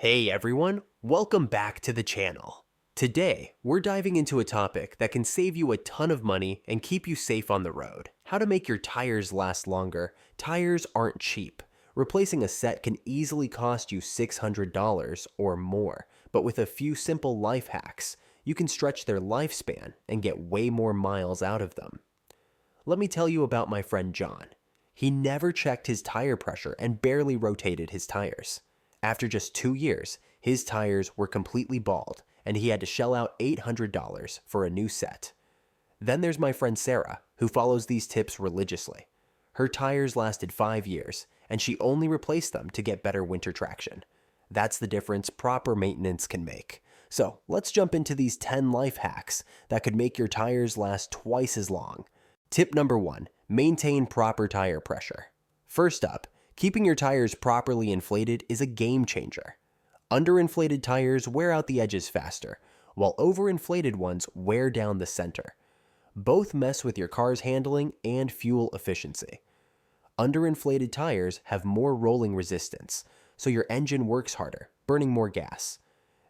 Hey everyone, welcome back to the channel. Today, we're diving into a topic that can save you a ton of money and keep you safe on the road. How to make your tires last longer. Tires aren't cheap. Replacing a set can easily cost you $600 or more, but with a few simple life hacks, you can stretch their lifespan and get way more miles out of them. Let me tell you about my friend John. He never checked his tire pressure and barely rotated his tires. After just 2 years, his tires were completely bald and he had to shell out $800 for a new set. Then there's my friend Sarah, who follows these tips religiously. Her tires lasted 5 years and she only replaced them to get better winter traction. That's the difference proper maintenance can make. So let's jump into these 10 life hacks that could make your tires last twice as long. Tip number 1, maintain proper tire pressure. First up, keeping your tires properly inflated is a game changer. Underinflated tires wear out the edges faster, while overinflated ones wear down the center. Both mess with your car's handling and fuel efficiency. Underinflated tires have more rolling resistance, so your engine works harder, burning more gas.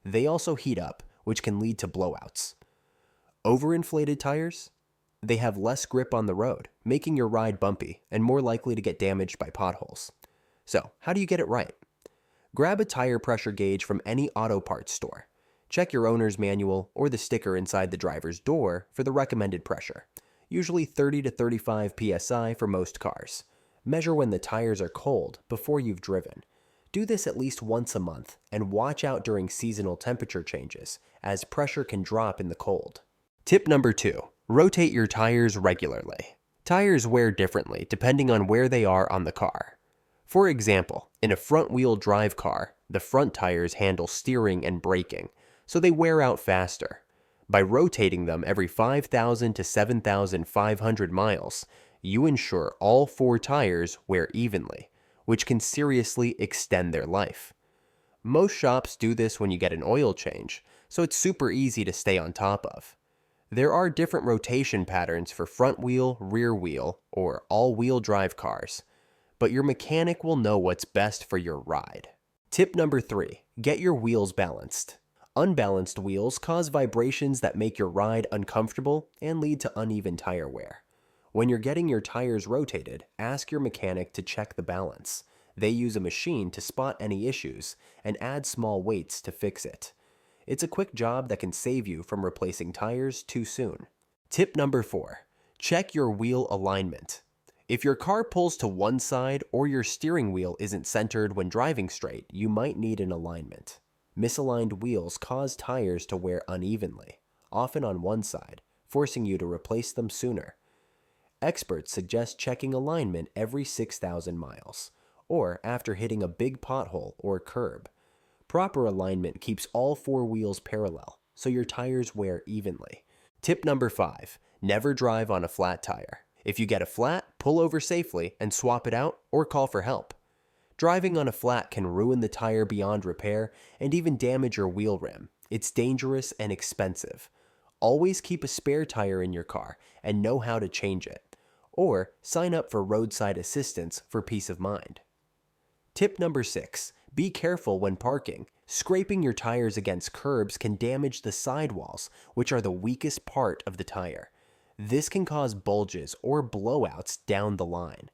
They also heat up, which can lead to blowouts. Overinflated tires? They have less grip on the road, making your ride bumpy and more likely to get damaged by potholes. So, how do you get it right? Grab a tire pressure gauge from any auto parts store. Check your owner's manual or the sticker inside the driver's door for the recommended pressure, usually 30 to 35 psi for most cars. Measure when the tires are cold before you've driven. Do this at least once a month and watch out during seasonal temperature changes, as pressure can drop in the cold. Tip number 2. Rotate your tires regularly. Tires wear differently depending on where they are on the car. For example, in a front-wheel drive car, the front tires handle steering and braking, so they wear out faster. By rotating them every 5,000 to 7,500 miles, you ensure all 4 tires wear evenly, which can seriously extend their life. Most shops do this when you get an oil change, so it's super easy to stay on top of. There are different rotation patterns for front wheel, rear wheel, or all-wheel drive cars, but your mechanic will know what's best for your ride. Tip number 3, get your wheels balanced. Unbalanced wheels cause vibrations that make your ride uncomfortable and lead to uneven tire wear. When you're getting your tires rotated, ask your mechanic to check the balance. They use a machine to spot any issues and add small weights to fix it. It's a quick job that can save you from replacing tires too soon. Tip number 4, check your wheel alignment. If your car pulls to one side or your steering wheel isn't centered when driving straight, you might need an alignment. Misaligned wheels cause tires to wear unevenly, often on one side, forcing you to replace them sooner. Experts suggest checking alignment every 6,000 miles, or after hitting a big pothole or curb. Proper alignment keeps all 4 wheels parallel, so your tires wear evenly. Tip number 5, never drive on a flat tire. If you get a flat, pull over safely and swap it out or call for help. Driving on a flat can ruin the tire beyond repair and even damage your wheel rim. It's dangerous and expensive. Always keep a spare tire in your car and know how to change it. Or sign up for roadside assistance for peace of mind. Tip number 6, be careful when parking. Scraping your tires against curbs can damage the sidewalls, which are the weakest part of the tire. This can cause bulges or blowouts down the line.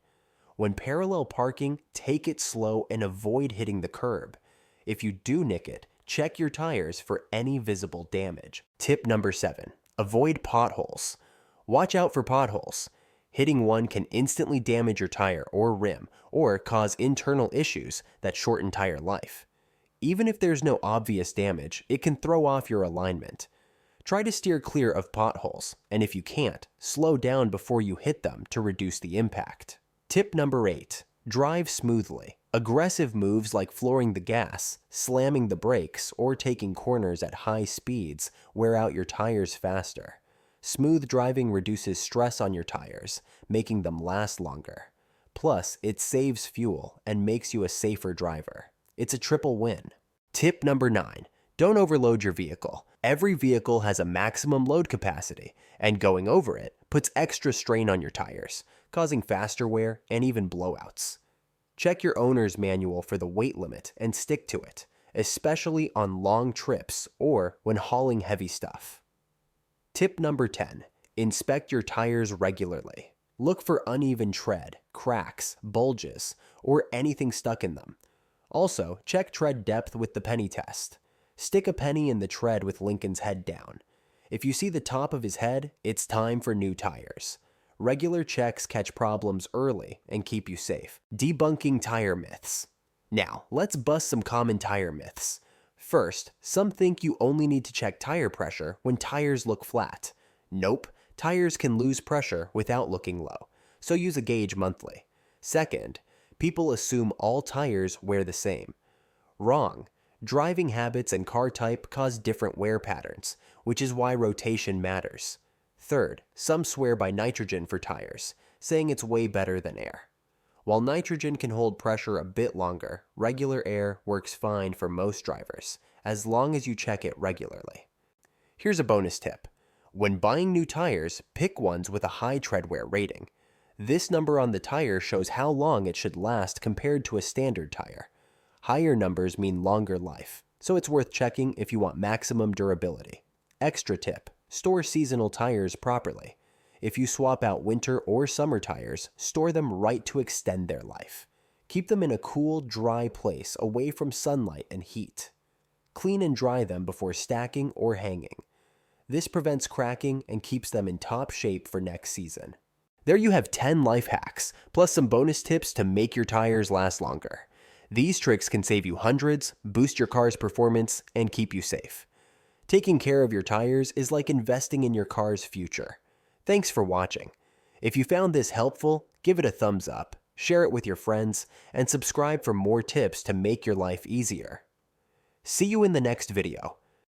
When parallel parking, take it slow and avoid hitting the curb. If you do nick it, check your tires for any visible damage. Tip number 7, avoid potholes. Watch out for potholes. Hitting one can instantly damage your tire or rim, or cause internal issues that shorten tire life. Even if there's no obvious damage, it can throw off your alignment. Try to steer clear of potholes, and if you can't, slow down before you hit them to reduce the impact. Tip number 8, drive smoothly. Aggressive moves like flooring the gas, slamming the brakes, or taking corners at high speeds wear out your tires faster. Smooth driving reduces stress on your tires, making them last longer. Plus, it saves fuel and makes you a safer driver. It's a triple win. Tip number 9, don't overload your vehicle. Every vehicle has a maximum load capacity, and going over it puts extra strain on your tires, causing faster wear and even blowouts. Check your owner's manual for the weight limit and stick to it. especially on long trips or when hauling heavy stuff. Tip number 10. Inspect your tires regularly. Look for uneven tread, cracks, bulges, or anything stuck in them. Also, check tread depth with the penny test. Stick a penny in the tread with Lincoln's head down. If you see the top of his head, it's time for new tires. Regular checks catch problems early and keep you safe. Debunking tire myths. Now, let's bust some common tire myths. First, some think you only need to check tire pressure when tires look flat. Nope, tires can lose pressure without looking low, so use a gauge monthly. Second, people assume all tires wear the same. Wrong. Driving habits and car type cause different wear patterns, which is why rotation matters. Third, some swear by nitrogen for tires, saying it's way better than air. While nitrogen can hold pressure a bit longer, regular air works fine for most drivers, as long as you check it regularly. Here's a bonus tip. When buying new tires, pick ones with a high tread wear rating. This number on the tire shows how long it should last compared to a standard tire. Higher numbers mean longer life, so it's worth checking if you want maximum durability. Extra tip, store seasonal tires properly. If you swap out winter or summer tires, store them right to extend their life. Keep them in a cool, dry place away from sunlight and heat. Clean and dry them before stacking or hanging. This prevents cracking and keeps them in top shape for next season. There you have 10 life hacks, plus some bonus tips to make your tires last longer. These tricks can save you hundreds, boost your car's performance, and keep you safe. Taking care of your tires is like investing in your car's future. Thanks for watching. If you found this helpful, give it a thumbs up, share it with your friends, and subscribe for more tips to make your life easier. See you in the next video.